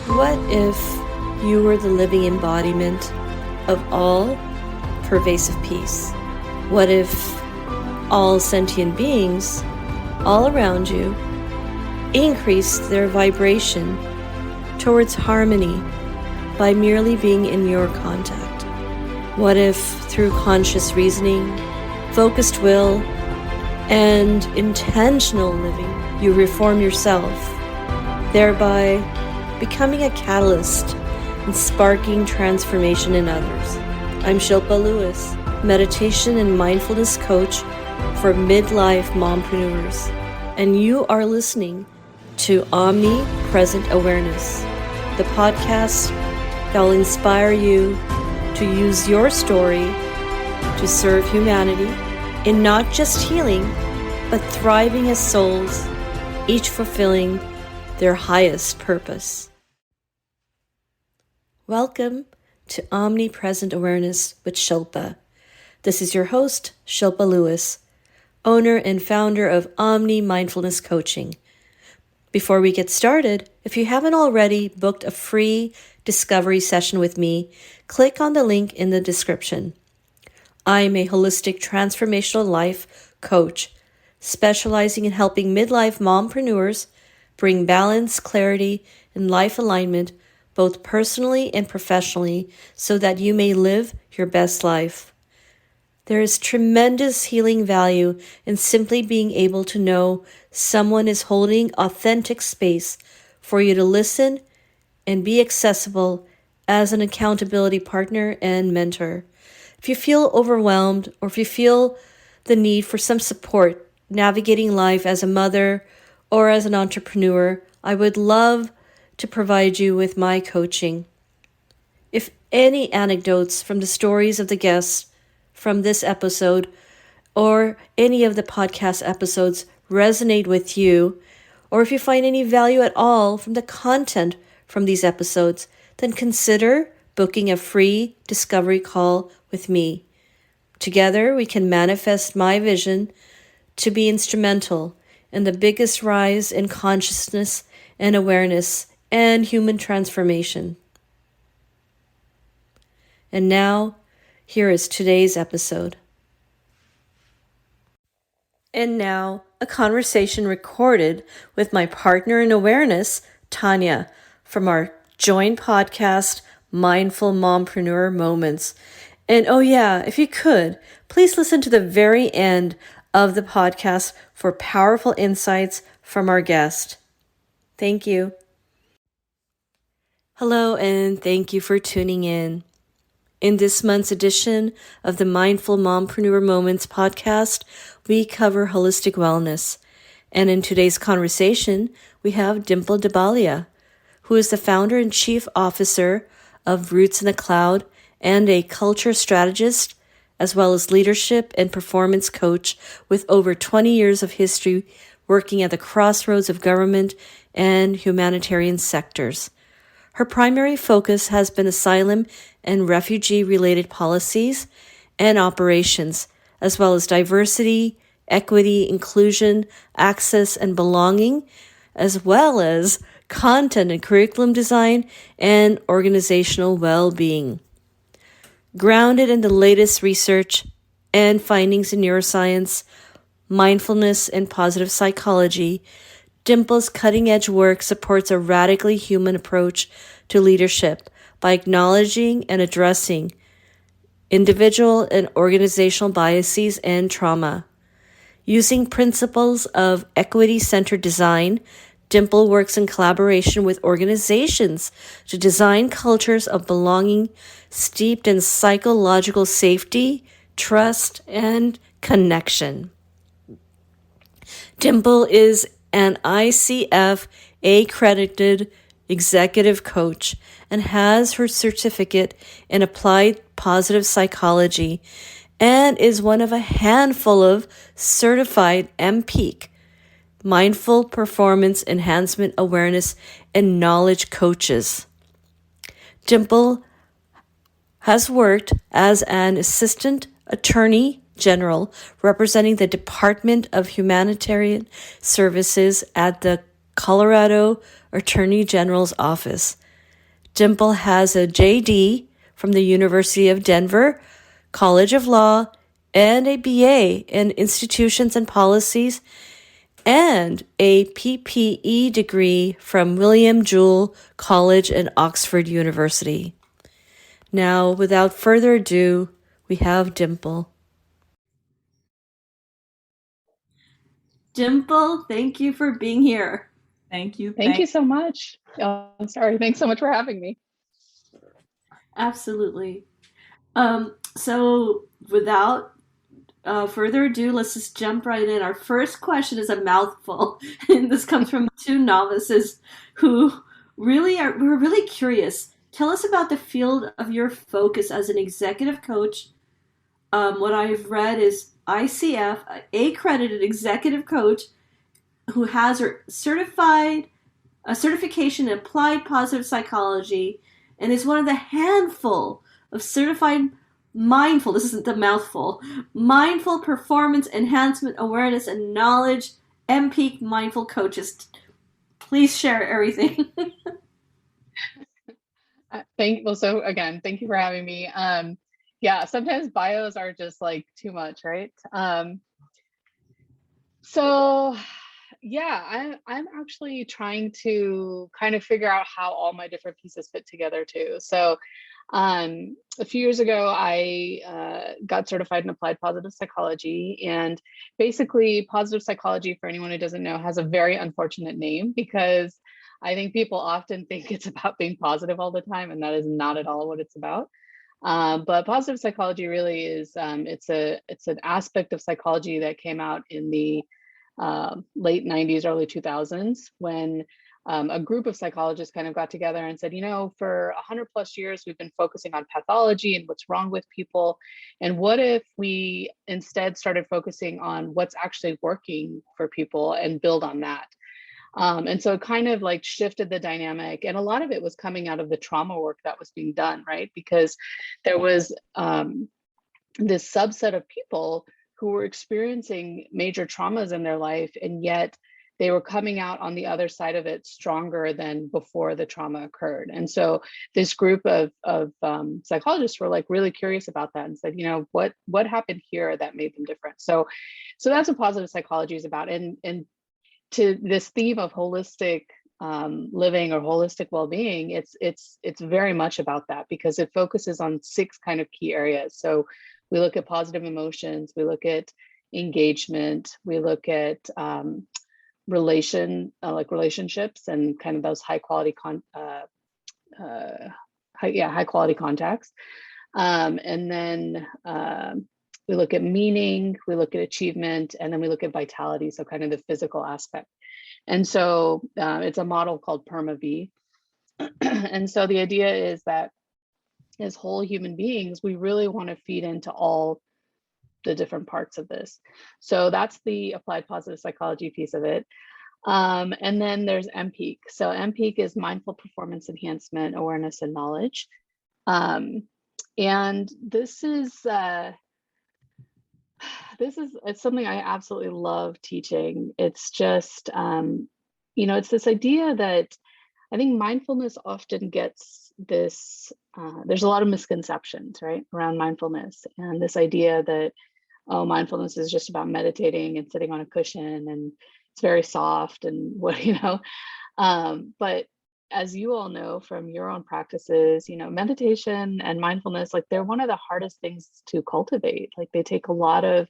What if you were the living embodiment of all pervasive peace? What if all sentient beings all around you increased their vibration towards harmony by merely being in your contact? What if through conscious reasoning, focused will, and intentional living, you reform yourself, thereby becoming a catalyst and sparking transformation in others? I'm Shilpa Lewis, meditation and mindfulness coach for midlife mompreneurs, and you are listening to Omnipresent Awareness, the podcast that will inspire you to use your story to serve humanity in not just healing, but thriving as souls, each fulfilling their highest purpose. Welcome to Omnipresent Awareness with Shilpa. This is your host, Shilpa Lewis, owner and founder of Omni Mindfulness Coaching. Before we get started, if you haven't already booked a free discovery session with me, click on the link in the description. I'm a holistic transformational life coach, specializing in helping midlife mompreneurs bring balance, clarity, and life alignment, both personally and professionally, so that you may live your best life. There is tremendous healing value in simply being able to know someone is holding authentic space for you to listen and be accessible as an accountability partner and mentor. If you feel overwhelmed, or if you feel the need for some support navigating life as a mother or as an entrepreneur, I would love to provide you with my coaching. If any anecdotes from the stories of the guests from this episode or any of the podcast episodes resonate with you, or if you find any value at all from the content from these episodes, then consider booking a free discovery call with me. Together, we can manifest my vision to be instrumental in the biggest rise in consciousness and awareness and human transformation. And now, here is today's episode. And now, a conversation recorded with my partner in awareness, Tanya, from our joint podcast, Mindful Mompreneur Moments. And oh yeah, if you could, please listen to the very end of the podcast for powerful insights from our guest. Thank you. Hello, and thank you for tuning in. In this month's edition of the Mindful Mompreneur Moments podcast, we cover holistic wellness. And in today's conversation, we have Dimple who is the founder and chief officer of Roots in the Cloud and a culture strategist, as well as leadership and performance coach with over 20 years of history working at the crossroads of government and humanitarian sectors. Her primary focus has been asylum and refugee-related policies and operations, as well as diversity, equity, inclusion, access, and belonging, as well as content and curriculum design and organizational well-being. Grounded in the latest research and findings in neuroscience, mindfulness, and positive psychology, Dimple's cutting-edge work supports a radically human approach to leadership by acknowledging and addressing individual and organizational biases and trauma. Using principles of equity-centered design, Dimple works in collaboration with organizations to design cultures of belonging steeped in psychological safety, trust, and connection. Dimple is an ICF accredited executive coach and has her certificate in applied positive psychology and is one of a handful of certified MPEAK, Mindful Performance Enhancement Awareness and Knowledge coaches. Dimple has worked as an assistant attorney general representing the Department of Humanitarian Services at the Colorado Attorney General's Office. Dimple has a JD from the University of Denver College of Law and a BA in Institutions and Policies and a P.P.E degree from William Jewell College and Oxford University. Now, without further ado, we have Dimple. Dimple, thank you for being here. Thank you. Thank you so much. Oh, I'm sorry. Thanks so much for having me. Absolutely. So without further ado, let's just jump right in. Our first question is a mouthful, and this comes from two novices who we're really curious. Tell us about the field of your focus as an executive coach. What I've read is ICF, accredited executive coach who has her certified a certification in applied positive psychology and is one of the handful of certified mindful, this isn't the mouthful, mindful performance enhancement awareness and knowledge MPEAK mindful coaches. Please share everything. So again, thank you for having me. Yeah, sometimes bios are just like too much, right? So yeah, I'm actually trying to kind of figure out how all my different pieces fit together too. So a few years ago, I got certified in applied positive psychology, and basically positive psychology, for anyone who doesn't know, has a very unfortunate name because I think people often think it's about being positive all the time, and that is not at all what it's about. But positive psychology really is it's an aspect of psychology that came out in the late 90s, early 2000s, when a group of psychologists kind of got together and said, you know, for 100 plus years, we've been focusing on pathology and what's wrong with people. And what if we instead started focusing on what's actually working for people and build on that? And so it kind of like shifted the dynamic. And a lot of it was coming out of the trauma work that was being done, right? Because there was this subset of people who were experiencing major traumas in their life, and yet they were coming out on the other side of it stronger than before the trauma occurred. And so this group of psychologists were like really curious about that and said, you know, what happened here that made them different? So that's what positive psychology is about. And to this theme of holistic living or holistic well-being, it's very much about that because it focuses on 6 kind of key areas. So we look at positive emotions, we look at engagement, we look at relationships and kind of those high quality contacts. And then we look at meaning, we look at achievement, and then we look at vitality, so kind of the physical aspect. And so it's a model called PERMA-V. And so the idea is that as whole human beings, we really want to feed into all the different parts of this. So that's the applied positive psychology piece of it. And then there's MPEAK. So MPEAK is mindful performance enhancement, awareness, and knowledge. And this is it's something I absolutely love teaching. It's just, you know, it's this idea that I think mindfulness often gets this, there's a lot of misconceptions, right, around mindfulness. And this idea that, oh, mindfulness is just about meditating and sitting on a cushion and it's very soft and what, you know, but as you all know from your own practices, you know, meditation and mindfulness, like they're one of the hardest things to cultivate. Like they take a lot of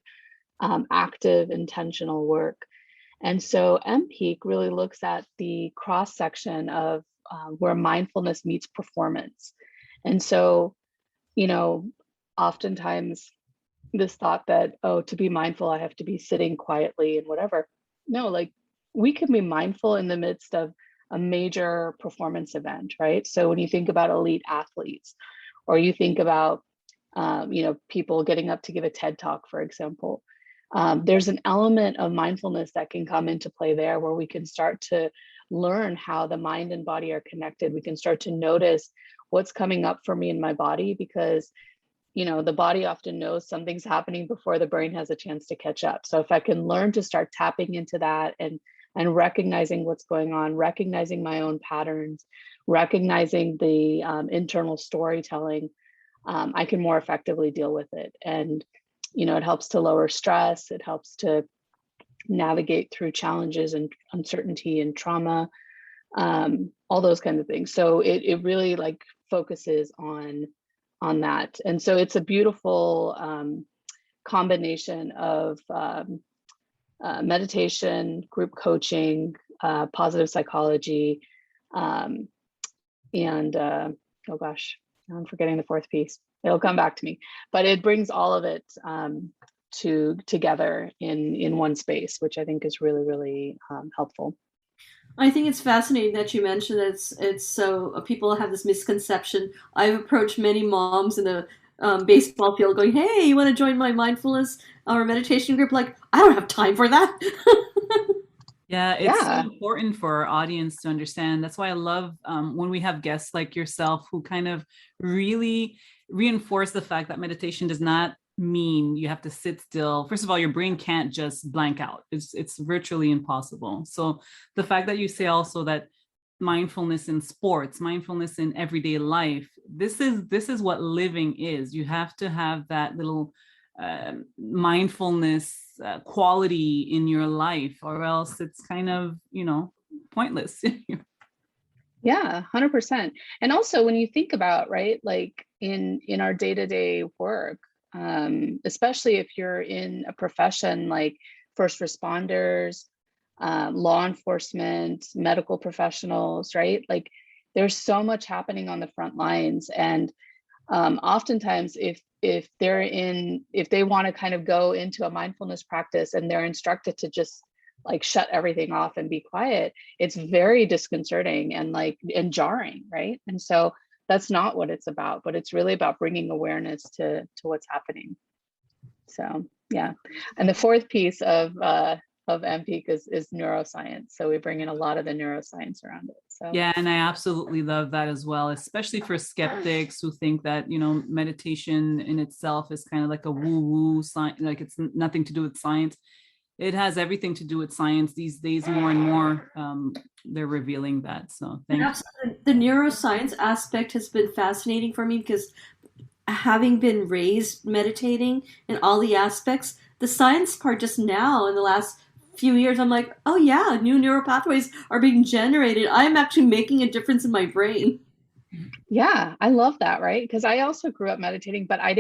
active, intentional work. And so MPEAK really looks at the cross section of where mindfulness meets performance. And so, you know, oftentimes this thought that, oh, to be mindful, I have to be sitting quietly and whatever. No, like we can be mindful in the midst of a major performance event, right? So when you think about elite athletes, or you think about, you know, people getting up to give a TED talk, for example, there's an element of mindfulness that can come into play there where we can start to learn how the mind and body are connected. We can start to notice what's coming up for me in my body because, you know, the body often knows something's happening before the brain has a chance to catch up. So if I can learn to start tapping into that and and recognizing what's going on, recognizing my own patterns, recognizing the internal storytelling, I can more effectively deal with it. And, it helps to lower stress. It helps to navigate through challenges and uncertainty and trauma, all those kinds of things. So it really like focuses on that. And so it's a beautiful combination of meditation, group coaching, positive psychology, and oh gosh, I'm forgetting the fourth piece. It'll come back to me, but it brings all of it together in one space, which I think is really, really helpful. I think it's fascinating that you mentioned that it's so people have this misconception. I've approached many moms in the baseball field going, "Hey, you want to join my mindfulness or meditation group?" Like, I don't have time for that. Yeah, it's so Yeah. important for our audience to understand. That's why I love when we have guests like yourself who kind of really reinforce the fact that meditation does not mean you have to sit still. First of all, your brain can't just blank out. It's virtually impossible. So the fact that you say also that mindfulness in sports, mindfulness in everyday life, this is what living is. You have to have that little mindfulness quality in your life, or else it's kind of pointless. Yeah, 100%. And also when you think about, right, like in our day-to-day work, especially if you're in a profession like first responders, law enforcement, medical professionals, right? Like there's so much happening on the front lines. And oftentimes if they want to kind of go into a mindfulness practice and they're instructed to just like shut everything off and be quiet, it's very disconcerting and jarring, right? And so that's not what it's about, but it's really about bringing awareness to what's happening. So yeah. And the fourth piece of MPEAK is neuroscience. So we bring in a lot of the neuroscience around it. So Yeah, and I absolutely love that as well, especially for skeptics who think that meditation in itself is kind of like a woo-woo science, like it's nothing to do with science. It has everything to do with science these days. More and more they're revealing that. So thank you. Absolutely. The neuroscience aspect has been fascinating for me because having been raised meditating in all the aspects, the science part just now in the last few years, I'm like, oh yeah, new neural pathways are being generated. I'm actually making a difference in my brain. yeah, I love that, right? Because I also grew up meditating, but I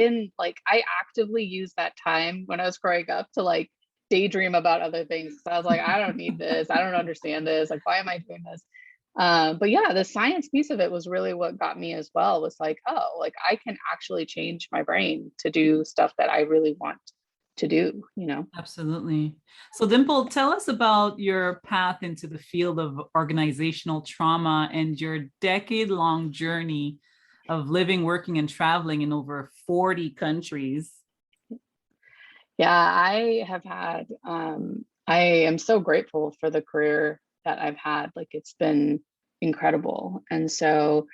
actively used that time when I was growing up to like daydream about other things. So I was like, I don't need this. I don't understand this. Like, why am I doing this? But yeah, the science piece of it was really what got me as well, was like, oh, like I can actually change my brain to do stuff that I really want to do. Absolutely. So Dimple, tell us about your path into the field of organizational trauma and your decade-long journey of living, working, and traveling in over 40 countries. Yeah, I am so grateful for the career that I've had. Like it's been incredible. And so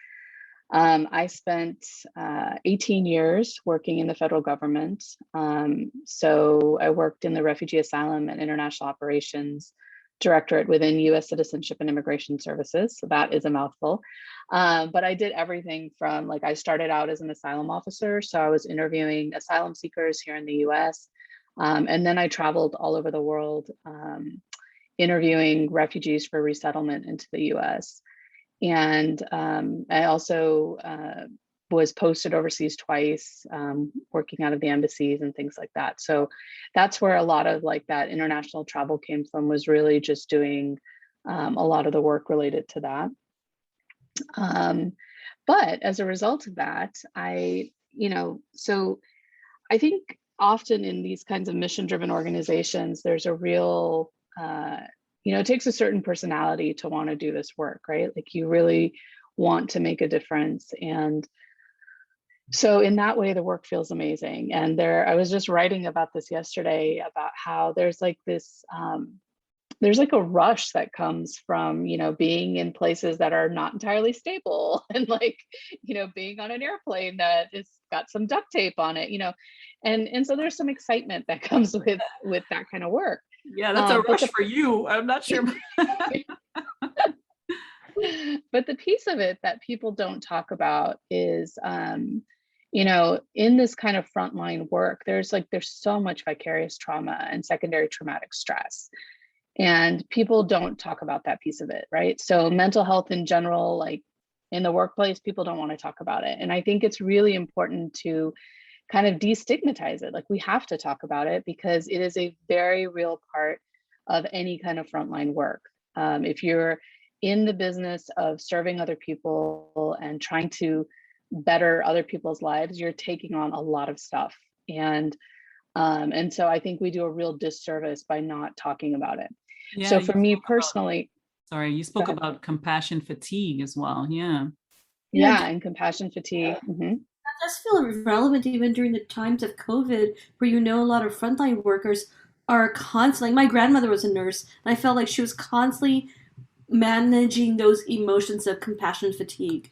I spent 18 years working in the federal government. So I worked in the Refugee Asylum and International Operations Directorate within US Citizenship and Immigration Services. So that is a mouthful. But I did everything from I started out as an asylum officer. So I was interviewing asylum seekers here in the US. And then I traveled all over the world interviewing refugees for resettlement into the US. And I also was posted overseas twice, working out of the embassies and things like that. So that's where a lot of that international travel came from, was really just doing a lot of the work related to that. But as a result of that, so I think often in these kinds of mission-driven organizations, there's a real it takes a certain personality to want to do this work, right? Like you really want to make a difference. And so in that way, the work feels amazing. And I was just writing about this yesterday, about how there's this, there's a rush that comes from, being in places that are not entirely stable, and being on an airplane that is got some duct tape on it, and so there's some excitement that comes with that kind of work. Yeah, that's a But rush for you. I'm not sure. but the piece of it that people don't talk about is, you know, in this kind of frontline work, there's so much vicarious trauma and secondary traumatic stress. And people don't talk about that piece of it, right? So mental health in general, like in the workplace, people don't want to talk about it. And I think it's really important to kind of destigmatize it. Like we have to talk about it because it is a very real part of any kind of frontline work. If you're in the business of serving other people and trying to better other people's lives, you're taking on a lot of stuff. And so I think we do a real disservice by not talking about it. Yeah, So you for me spoke about, personally, sorry, you go spoke ahead. about compassion fatigue as well. Yeah. Yeah, Yeah, and compassion fatigue. that does feel relevant even during the times of COVID, where you know a lot of frontline workers are constantly. Like my grandmother was a nurse, and I felt like she was constantly managing those emotions of compassion fatigue.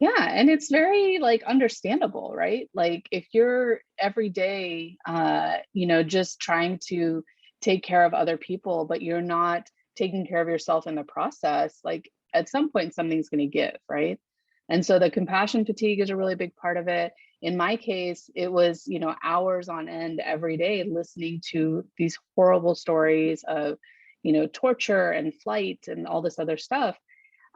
Yeah, and it's very like understandable, right? Like if you're every day, you know, just trying to take care of other people, but you're not taking care of yourself in the process, like at some point something's going to give, right? And so the compassion fatigue is a really big part of it. In my case, it was, you know, hours on end every day listening to these horrible stories of, you know, torture and flight and all this other stuff,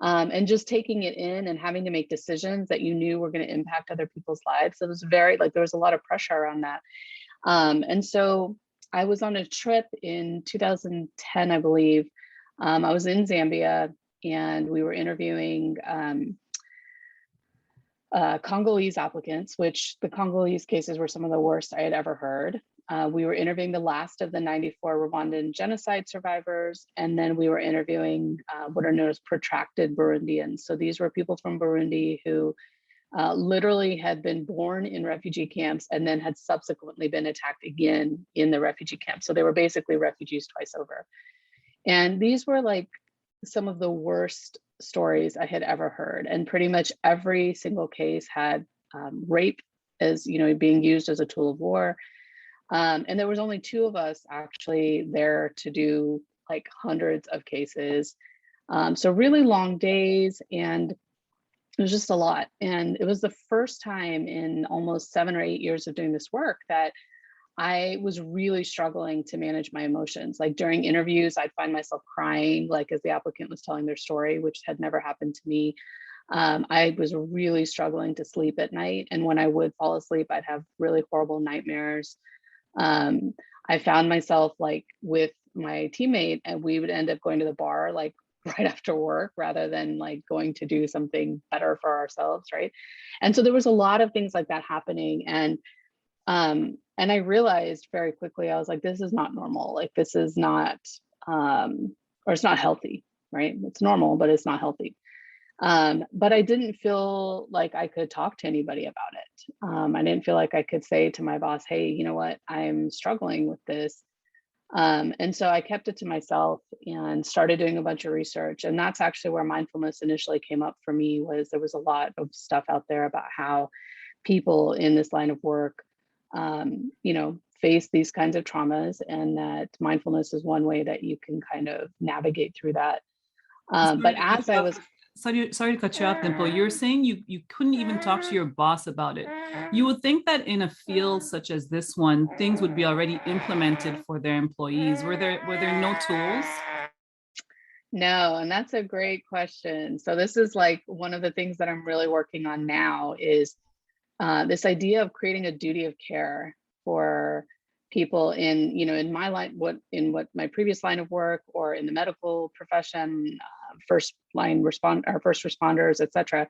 and just taking it in and having to make decisions that you knew were going to impact other people's lives. So it was very like there was a lot of pressure around that. And so I was on a trip in 2010, I believe. I was in Zambia and we were interviewing Congolese applicants, which the Congolese cases were some of the worst I had ever heard. We were interviewing the last of the 94 Rwandan genocide survivors, and then we were interviewing what are known as protracted Burundians. So these were people from Burundi who literally had been born in refugee camps and then had subsequently been attacked again in the refugee camp. So they were basically refugees twice over. And these were like some of the worst stories I had ever heard. And pretty much every single case had rape as, you know, being used as a tool of war. And there was only two of us actually there to do like hundreds of cases. So really long days, and it was just a lot. And it was the first time in almost 7 or 8 years of doing this work that I was really struggling to manage my emotions. Like during interviews, I'd find myself crying, like as the applicant was telling their story, which had never happened to me. I was really struggling to sleep at night. And when I would fall asleep, I'd have really horrible nightmares. Um, I found myself like with my teammate, and we would end up going to the bar like right after work rather than like going to do something better for ourselves, right? And so there was a lot of things like that happening. And I realized very quickly, I was like, this is not normal. Like this is not, or it's not healthy, right? It's normal, but it's not healthy. But I didn't feel like I could talk to anybody about it. I didn't feel like I could say to my boss, hey, you know what, I'm struggling with this. And so I kept it to myself and started doing a bunch of research. And that's actually where mindfulness initially came up for me. Was there was a lot of stuff out there about how people in this line of work, you know, face these kinds of traumas, and that mindfulness is one way that you can kind of navigate through that. But Sorry to cut as you I off. was, Sorry to cut you off, Dimple. You're saying you couldn't even talk to your boss about it. You would think that in a field such as this one, things would be already implemented for their employees. Were there no tools? no, and that's a great question. So this is like one of the things that I'm really working on now is this idea of creating a duty of care for people in, you know, in my line, what my previous line of work, or in the medical profession, first responders, et cetera.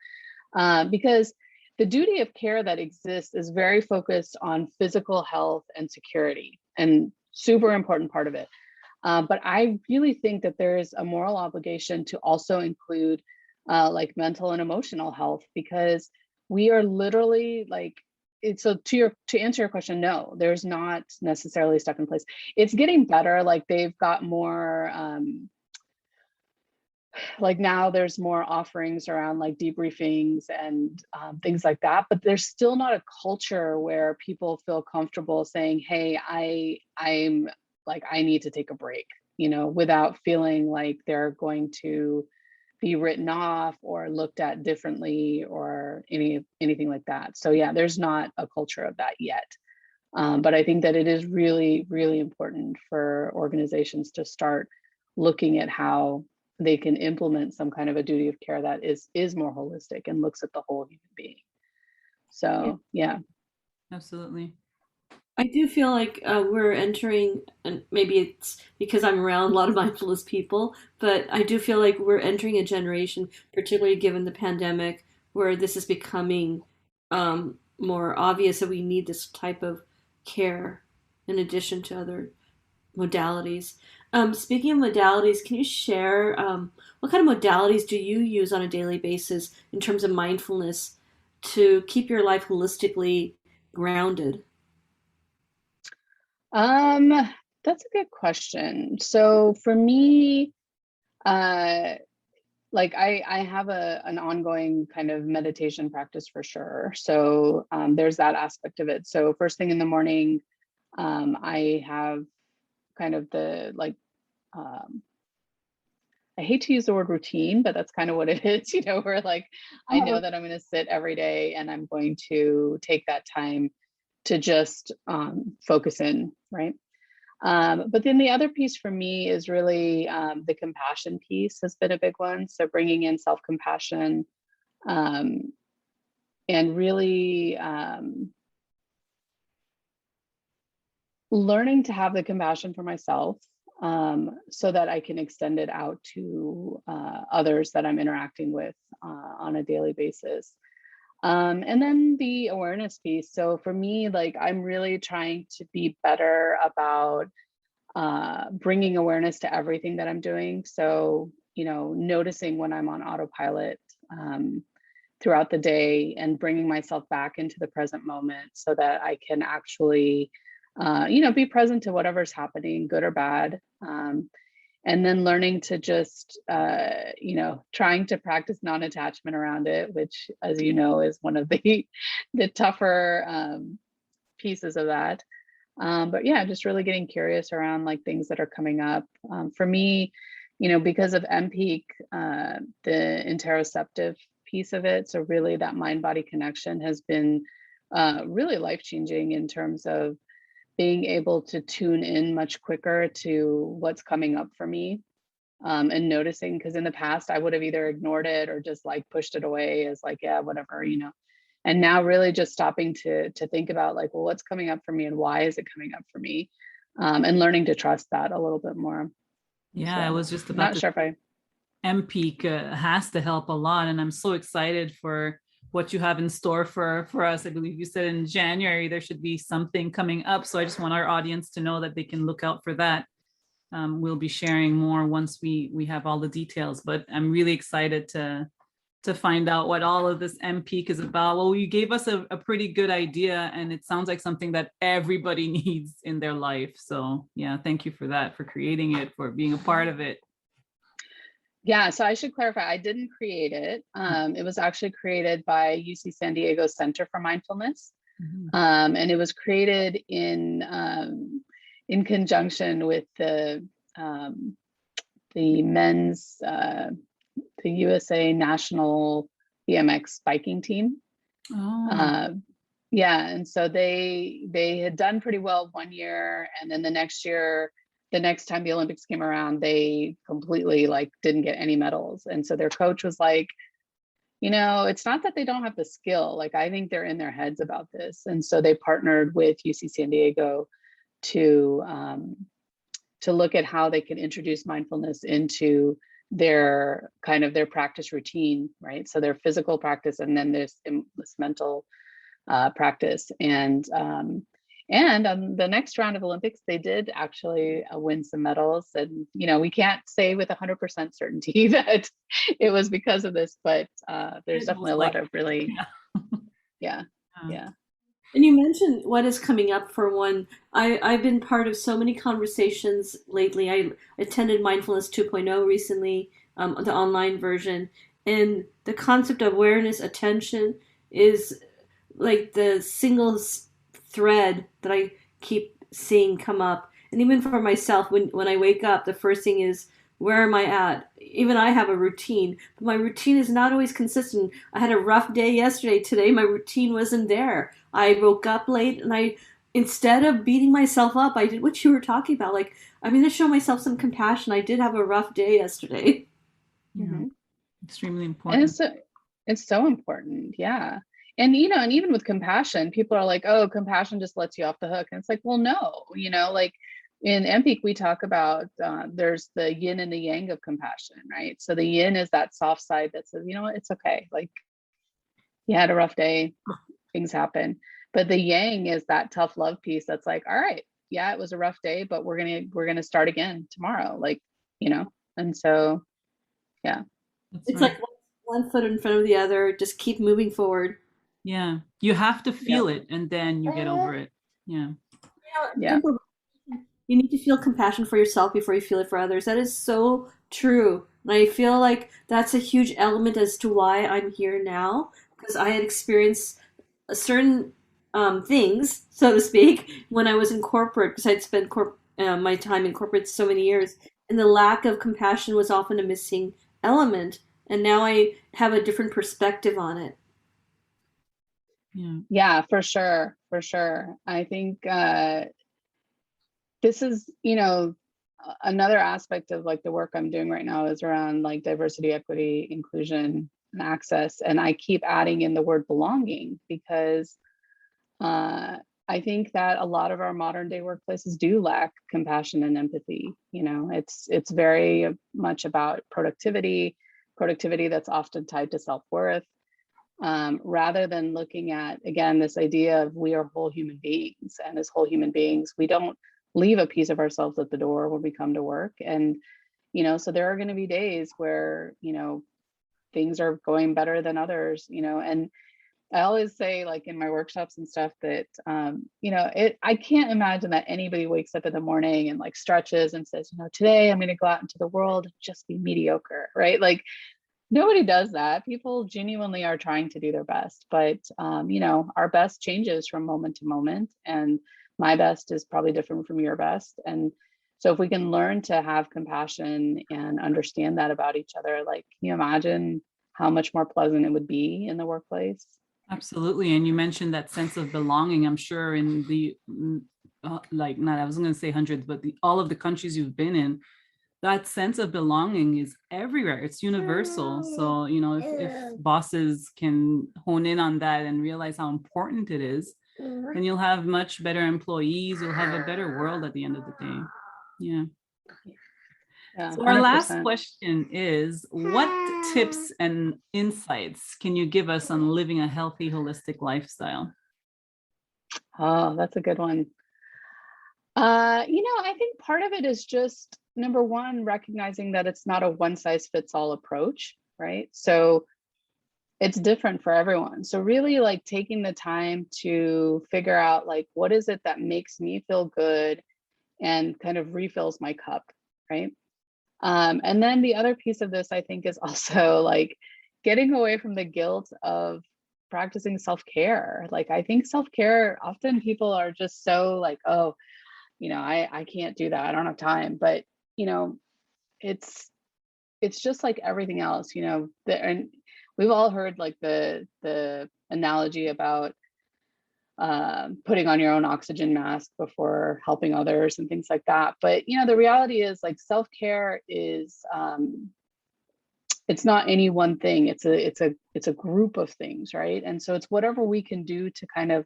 Because the duty of care that exists is very focused on physical health and security, and super important part of it. But I really think that there is a moral obligation to also include like mental and emotional health, because we are literally like, so to answer your question, no, there's not necessarily stuck in place. It's getting better. Like they've got more, like now there's more offerings around like debriefings and things like that, but there's still not a culture where people feel comfortable saying, hey, I'm like I need to take a break, without feeling like they're going to be written off or looked at differently or anything like that. So yeah, there's not a culture of that yet. But I think that it is really, really important for organizations to start looking at how they can implement some kind of a duty of care that is more holistic and looks at the whole human being. So yeah. Absolutely. I do feel like we're entering, and maybe it's because I'm around a lot of mindfulness people, but I do feel like we're entering a generation, particularly given the pandemic, where this is becoming more obvious that we need this type of care in addition to other modalities. Speaking of modalities, can you share what kind of modalities do you use on a daily basis in terms of mindfulness to keep your life holistically grounded? That's a good question. So for me, like I have an ongoing kind of meditation practice for sure. So there's that aspect of it. So first thing in the morning, I have kind of the like, I hate to use the word routine, but that's kind of what it is, where like I know that I'm going to sit every day and I'm going to take that time to just focus in, right? But then the other piece for me is really the compassion piece has been a big one. So bringing in self-compassion and really learning to have the compassion for myself so that I can extend it out to others that I'm interacting with on a daily basis. And then the awareness piece. So for me, like I'm really trying to be better about bringing awareness to everything that I'm doing. So, noticing when I'm on autopilot throughout the day and bringing myself back into the present moment so that I can actually, be present to whatever's happening, good or bad. And then learning to just, trying to practice non-attachment around it, which, as you know, is one of the tougher pieces of that. But yeah, just really getting curious around like things that are coming up. For me, because of MPEAK, the interoceptive piece of it, so really that mind-body connection has been really life-changing in terms of being able to tune in much quicker to what's coming up for me and noticing, because in the past I would have either ignored it or just like pushed it away as like, yeah, whatever, and now really just stopping to think about like, well, what's coming up for me and why is it coming up for me? And learning to trust that a little bit more. Yeah, So, I was just I'm about not to sure if I MPEAK has to help a lot, and I'm so excited for what you have in store for us. I believe you said in January there should be something coming up, so I just want our audience to know that they can look out for that. We'll be sharing more once we have all the details, but I'm really excited to find out what all of this MPEAK is about. Well, you gave us a pretty good idea, and it sounds like something that everybody needs in their life. So yeah, thank you for that, for creating it, for being a part of it. Yeah, so I should clarify, I didn't create it. It was actually created by UC San Diego Center for Mindfulness. And it was created in conjunction with the men's, the USA National BMX biking team. Yeah, and so they had done pretty well one year, and then the next year, the next time the Olympics came around, they completely like didn't get any medals. And so their coach was like, it's not that they don't have the skill. Like, I think they're in their heads about this. And so they partnered with UC San Diego to look at how they can introduce mindfulness into their kind of their practice routine, right? So their physical practice, and then there's this mental practice. And on the next round of Olympics, they did actually win some medals. And, we can't say with 100% certainty that it was because of this, but there's definitely a lot of really, yeah. And you mentioned what is coming up for one. I've been part of so many conversations lately. I attended Mindfulness 2.0 recently, the online version. And the concept of awareness, attention is like the single thread that I keep seeing come up. And even for myself, when I wake up, the first thing is, where am I at? Even I have a routine, but my routine is not always consistent. I had a rough day yesterday. Today, my routine wasn't there. I woke up late, and instead of beating myself up, I did what you were talking about. Like, I'm going to show myself some compassion. I did have a rough day yesterday. Yeah. Mm-hmm. Extremely And important. it's so important. Yeah. And, and even with compassion, people are like, oh, compassion just lets you off the hook. And it's like, well, no, like in MPEAK, we talk about there's the yin and the yang of compassion, right? So the yin is that soft side that says, you know what, it's okay. Like, you had a rough day, things happen. But the yang is that tough love piece that's like, all right, yeah, it was a rough day, but we're gonna start again tomorrow. Like, and so yeah. That's It's right. like one foot in front of the other, just keep moving forward. Yeah. You have to Yeah. feel it and then you get over it. Yeah. Yeah. Dimple, you need to feel compassion for yourself before you feel it for others. That is so true. And I feel like that's a huge element as to why I'm here now, because I had experienced certain things, so to speak, when I was in corporate, because I'd spent my time in corporate so many years, and the lack of compassion was often a missing element. And now I have a different perspective on it. Yeah, for sure. For sure. I think this is, another aspect of like the work I'm doing right now is around like diversity, equity, inclusion, and access. And I keep adding in the word belonging because I think that a lot of our modern day workplaces do lack compassion and empathy. It's very much about productivity that's often tied to self-worth, rather than looking at, again, this idea of we are whole human beings. And as whole human beings, we don't leave a piece of ourselves at the door when we come to work. And, so there are going to be days where, things are going better than others, and I always say, like in my workshops and stuff, that I can't imagine that anybody wakes up in the morning and like stretches and says, today I'm going to go out into the world and just be mediocre, right? Like nobody does that. People genuinely are trying to do their best, but our best changes from moment to moment, and my best is probably different from your best. And so if we can learn to have compassion and understand that about each other, like, can you imagine how much more pleasant it would be in the workplace? Absolutely. And you mentioned that sense of belonging. I'm sure in the like, not, I was going to say hundreds, but all of the countries you've been in, that sense of belonging is everywhere. It's universal. So, if bosses can hone in on that and realize how important it is, then you'll have much better employees. You'll have a better world at the end of the day. Yeah. Yeah, So our 100%. last question is, what tips and insights can you give us on living a healthy, holistic lifestyle? Oh, that's a good one. I think part of it is just number one, recognizing that it's not a one size fits all approach, right? So it's different for everyone. So really like taking the time to figure out like, what is it that makes me feel good and kind of refills my cup, right? And then the other piece of this, I think, is also like getting away from the guilt of practicing self-care. Like, I think self-care, often people are just so like, oh, I can't do that. I don't have time. But, it's just like everything else, and we've all heard like the analogy about putting on your own oxygen mask before helping others and things like that. But the reality is like self-care is it's not any one thing. It's a group of things, right? And so it's whatever we can do to kind of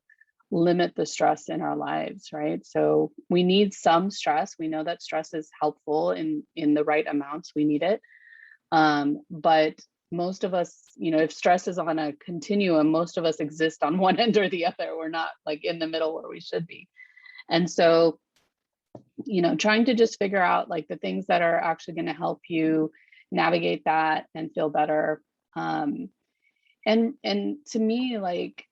limit the stress in our lives, right? So we need some stress. We know that stress is helpful in the right amounts. We need it. But most of us, if stress is on a continuum, most of us exist on one end or the other. We're not like in the middle where we should be. And so, trying to just figure out like the things that are actually going to help you navigate that and feel better. And to me, like,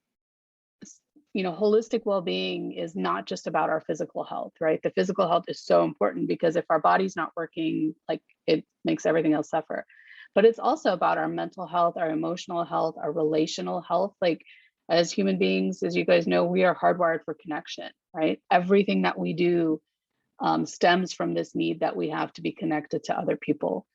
holistic well-being is not just about our physical health, right? The physical health is so important because if our body's not working, like it makes everything else suffer. But it's also about our mental health, our emotional health, our relational health. Like as human beings, as you guys know, we are hardwired for connection, right? Everything that we do stems from this need that we have to be connected to other people.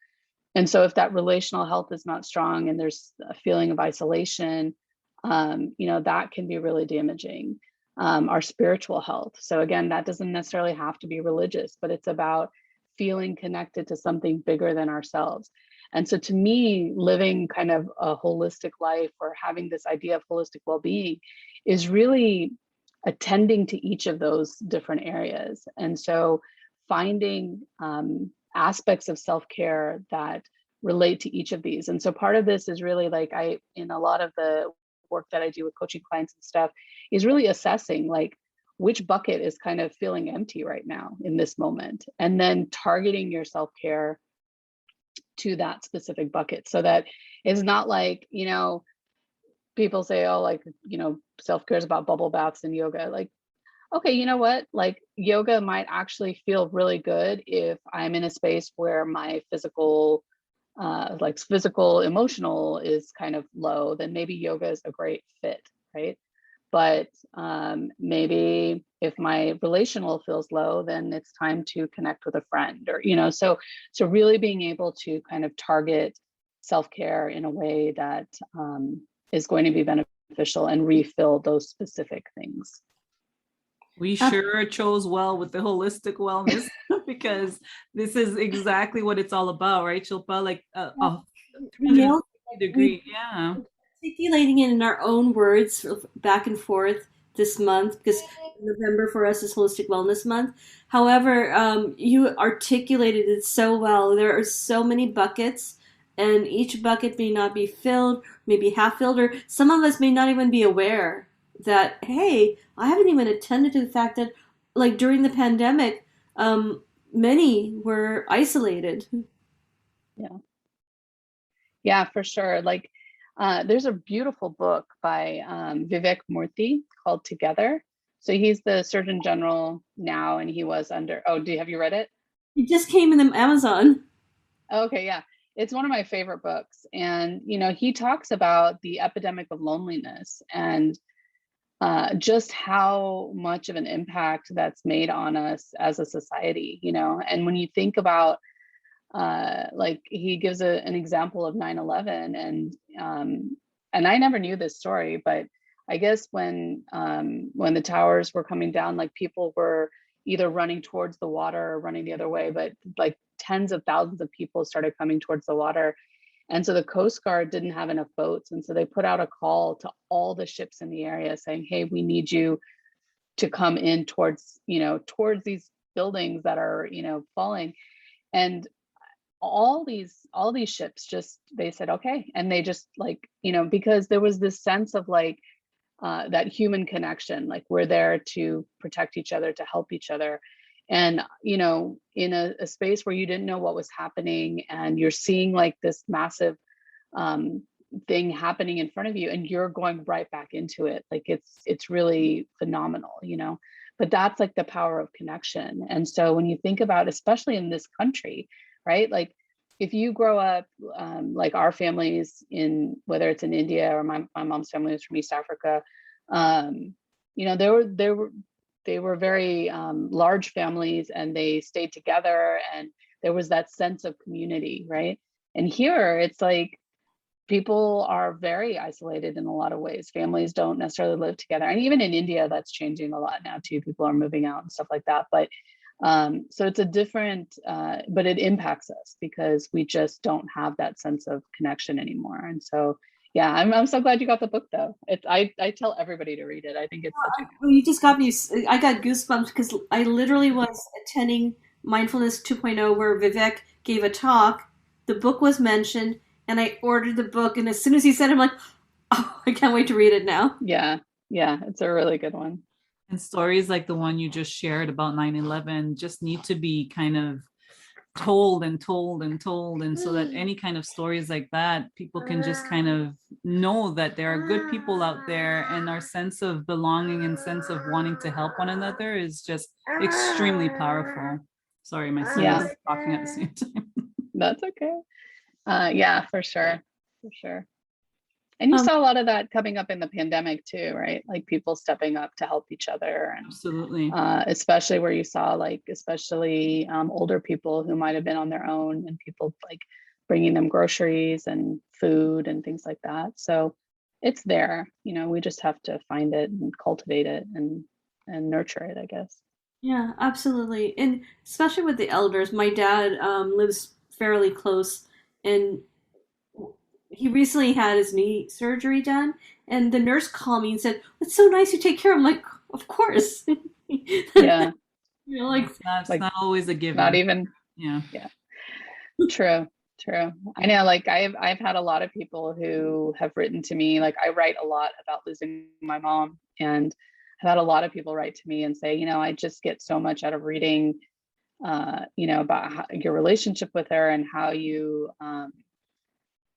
And so if that relational health is not strong and there's a feeling of isolation, that can be really damaging. Our spiritual health. So again, that doesn't necessarily have to be religious, but it's about feeling connected to something bigger than ourselves. And so to me, living kind of a holistic life or having this idea of holistic well-being is really attending to each of those different areas. And so finding aspects of self-care that relate to each of these. And so part of this is really like in a lot of the work that I do with coaching clients and stuff is really assessing like which bucket is kind of feeling empty right now in this moment, and then targeting your self-care to that specific bucket so that it's not like, people say, oh, like, self-care is about bubble baths and yoga. Like, okay, you know what? Like yoga might actually feel really good if I'm in a space where my physical, emotional is kind of low, then maybe yoga is a great fit, right? But maybe if my relational feels low, then it's time to connect with a friend or, so really being able to kind of target self-care in a way that is going to be beneficial and refill those specific things. We sure chose well with the holistic wellness because this is exactly what it's all about, right, Shilpa? Like a 360-degree, yeah. Articulating it in our own words back and forth this month because November for us is Holistic Wellness Month. However, you articulated it so well. There are so many buckets, and each bucket may not be filled, maybe half filled, or some of us may not even be aware that, hey, I haven't even attended to the fact that, like during the pandemic, many were isolated. Yeah, for sure. Like, there's a beautiful book by Vivek Murthy called Together. So he's the Surgeon General now, and he was under. Oh, have you read it? It just came in the Amazon. Okay, yeah, it's one of my favorite books, and he talks about the epidemic of loneliness and just how much of an impact that's made on us as a society. And when you think about like he gives an example of 9/11, and I never knew this story, but I guess when the towers were coming down, like people were either running towards the water or running the other way, but like tens of thousands of people started coming towards the water. And so the Coast Guard didn't have enough boats. And so they put out a call to all the ships in the area saying, hey, we need you to come in towards these buildings that are, falling. And all these ships they said okay, and they just like because there was this sense of like that human connection, like we're there to protect each other, to help each other. And in a space where you didn't know what was happening and you're seeing like this massive thing happening in front of you and you're going right back into it, like it's really phenomenal. But that's like the power of connection. And so when you think about, especially in this country, right? Like if you grow up like our families in, whether it's in India or my mom's family was from East Africa, they were very large families and they stayed together and there was that sense of community, right? And here it's like people are very isolated in a lot of ways. Families don't necessarily live together. And even in India, that's changing a lot now too. People are moving out and stuff like that. But so it's a different, but it impacts us because we just don't have that sense of connection anymore. And so, yeah, I'm so glad you got the book though. I tell everybody to read it. I think it's such a good. Well, you just got me. I got goosebumps because I literally was attending Mindfulness 2.0 where Vivek gave a talk. The book was mentioned, and I ordered the book. And as soon as he said it, I'm like, oh, I can't wait to read it now. Yeah, it's a really good one. And stories like the one you just shared about 9/11 just need to be kind of told and told and told. And so that any kind of stories like that, people can just kind of know that there are good people out there, and our sense of belonging and sense of wanting to help one another is just extremely powerful. Sorry, my son is talking at the same time. That's okay. Yeah, for sure. And you saw a lot of that coming up in the pandemic too, right? Like people stepping up to help each other, and Absolutely. especially where you saw like, especially older people who might have been on their own, and people like bringing them groceries and food and things like that. So it's there, you know, we just have to find it and cultivate it and nurture it, I guess. Yeah, absolutely. And especially with the elders, my dad lives fairly close, and he recently had his knee surgery done. And the nurse called me and said, "It's so nice you take care of him." I'm like, of course. Yeah. Like it's like not always a given. not even. Yeah. True. I know, like I've had a lot of people who have written to me. Like I write a lot about losing my mom, and I've had a lot of people write to me and say, you know, I just get so much out of reading, you know, about your relationship with her, and how you,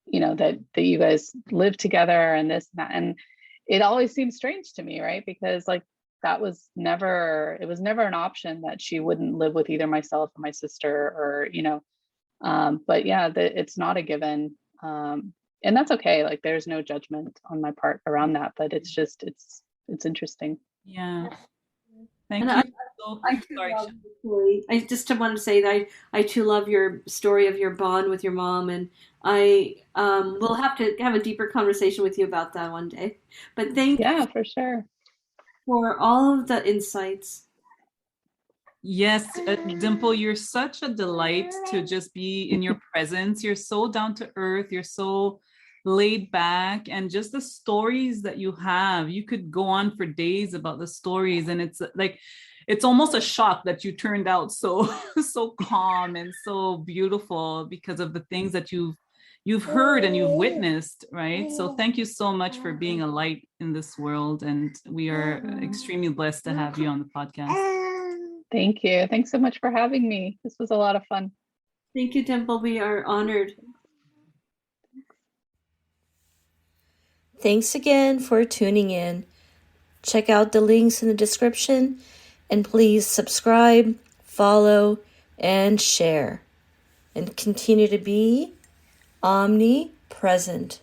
you know, that you guys live together and this and that. And it always seems strange to me, right? Because like it was never an option that she wouldn't live with either myself or my sister, or, you know, but yeah, it's not a given. And that's okay. Like there's no judgment on my part around that, but it's just, it's interesting. Yeah. Thank And you. I too love the story. I just wanted to say that I too love your story of your bond with your mom, and I will have to have a deeper conversation with you about that one day. But thank you Yeah, for sure. for all of the insights. Yes, Dimple, you're such a delight to just be in your presence. You're so down to earth. You're so laid back, and just the stories that you have. You could go on for days about the stories, and it's like it's almost a shock that you turned out so so calm and so beautiful because of the things that you've heard and you've witnessed, right? So thank you so much for being a light in this world, and we are extremely blessed to have you on the podcast. Thank you. Thanks so much for having me. This was a lot of fun. Thank you, Dimple. We are honored. Thanks again for tuning in. Check out the links in the description, and please subscribe, follow, and share. And continue to be omnipresent.